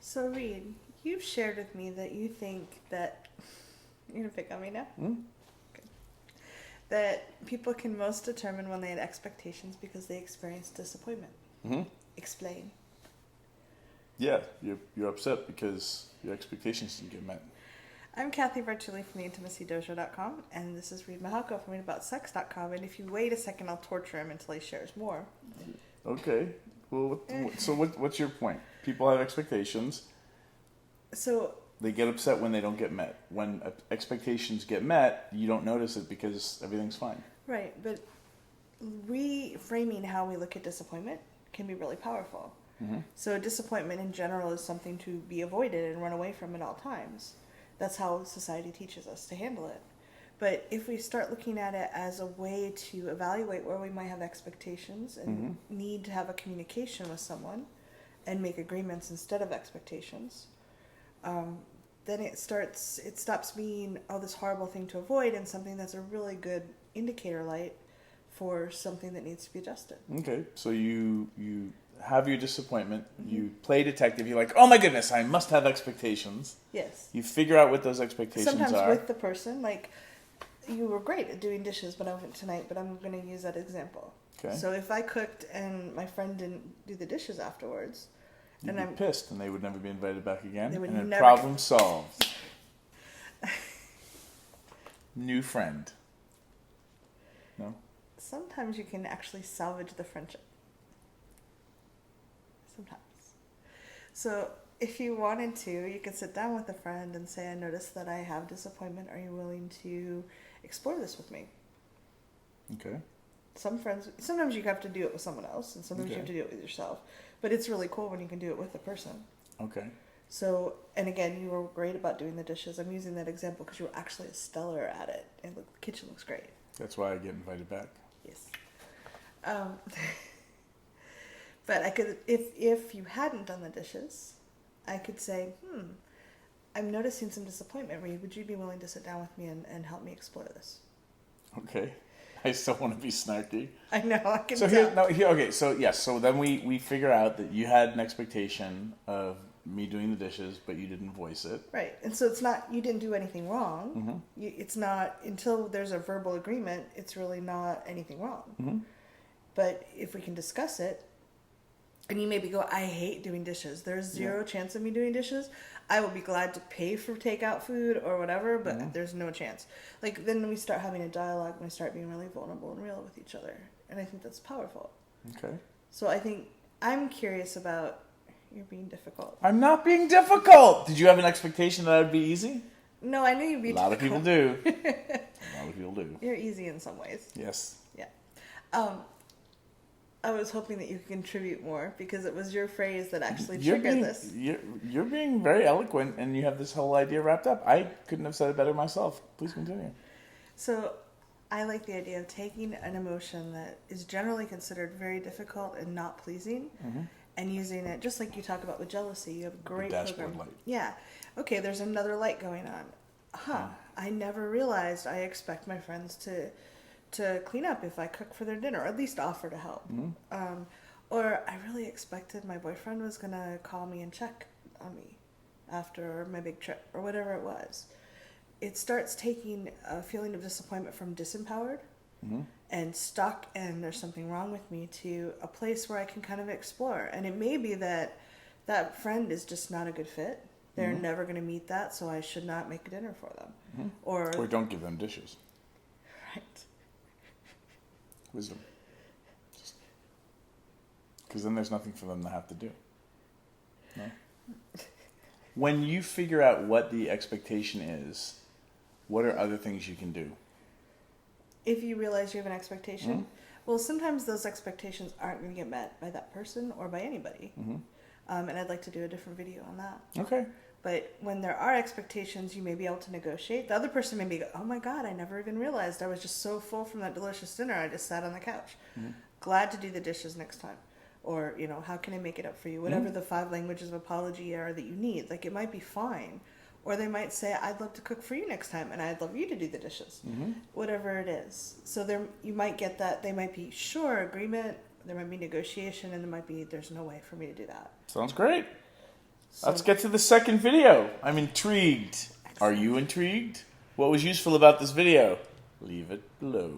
So, Reid, you've shared with me that you think that you're gonna pick on me now. Good. That people can most determine when they had expectations because they experienced disappointment. Mm-hmm. Explain. Yeah, you're upset because your expectations didn't get met. I'm Cathy virtually from theintimacydojo.com, and this is Reid Mahako from readaboutsex.com. And if you wait a second, I'll torture him until he shares more. Okay. Well, what's your point? People have expectations. So They get upset when they don't get met. When expectations get met, you don't notice it because everything's fine. right, but reframing how we look at disappointment can be really powerful. Mm-hmm. So disappointment in general is something to be avoided and run away from at all times. That's how society teaches us to handle it. But if we start looking at it as a way to evaluate where we might have expectations and need to have a communication with someone and make agreements instead of expectations, then it stops being, oh, this horrible thing to avoid, and something that's a really good indicator light for something that needs to be adjusted. Okay, so you have your disappointment. You play detective. You're like, oh my goodness, I must have expectations. Yes. You figure out what those expectations Sometimes are. with the person, like, you were great at doing dishes, but I wasn't tonight, but I'm going to use that example. Okay. So if I cooked and my friend didn't do the dishes afterwards, You'd be pissed, and they would never be invited back again. They would and never- problem solved. New friend. No? sometimes you can actually salvage the friendship. Sometimes. So if you wanted to, you could sit down with a friend and say, I noticed that I have disappointment. Are you willing to explore this with me? Okay. Sometimes you have to do it with someone else, and sometimes you Okay. have to do it with yourself. But it's really cool when you can do it with a person. Okay. So, and again, you were great about doing the dishes. I'm using that example because you were actually a stellar at it, and the kitchen looks great. That's why I get invited back. Yes. But I could, if you hadn't done the dishes, I could say, I'm noticing some disappointment, Reid. Would you be willing to sit down with me and help me explore this? Okay. I still want to be snarky. I know, I can So tell. okay, so yes, so then we figure out that you had an expectation of me doing the dishes, but you didn't voice it. Right, and so it's not, you didn't do anything wrong. Mm-hmm. It's not, until there's a verbal agreement, it's really not anything wrong. Mm-hmm. But if we can discuss it, and you maybe go, I hate doing dishes. There's zero chance of me doing dishes. I will be glad to pay for takeout food or whatever, but there's no chance. Like, then we start having a dialogue and we start being really vulnerable and real with each other. And I think that's powerful. Okay. So I think, I'm curious about, you're being difficult. I'm not being difficult. Did you have an expectation that I'd be easy? No, I knew you'd be A lot difficult. of people do. A lot of people do. You're easy in some ways. Yes. Yeah. I was hoping that you could contribute more because it was your phrase that actually triggered this. You're being very eloquent, and you have this whole idea wrapped up. I couldn't have said it better myself. Please continue. So I like the idea of taking an emotion that is generally considered very difficult and not pleasing and using it, just like you talk about with jealousy. You have a great dashboard program. light. Yeah. Okay, there's another light going on. I never realized I expect my friends to clean up if I cook for their dinner, or at least offer to help. Or I really expected my boyfriend was going to call me and check on me after my big trip, or whatever it was. It starts taking a feeling of disappointment from disempowered and stuck and there's something wrong with me to a place where I can kind of explore. And it may be that that friend is just not a good fit. They're never going to meet that, so I should not make dinner for them. Or don't give them dishes. right. Wisdom. Because then there's nothing for them to have to do. No? When you figure out what the expectation is, what are other things you can do? If you realize you have an expectation, well, sometimes those expectations aren't going to get met by that person or by anybody. And I'd like to do a different video on that. Okay. But when there are expectations, you may be able to negotiate. The other person may be, oh my God, I never even realized I was just so full from that delicious dinner. I just sat on the couch. Glad to do the dishes next time. Or, how can I make it up for you? Whatever the 5 languages of apology are that you need. Like, it might be fine. Or they might say, I'd love to cook for you next time, and I'd love you to do the dishes. Whatever it is. So there, you might get that. They might be, sure, agreement. There might be negotiation, and there might be, there's no way for me to do that. Sounds great. Let's get to the second video. I'm intrigued. Are you intrigued? What was useful about this video? Leave it below.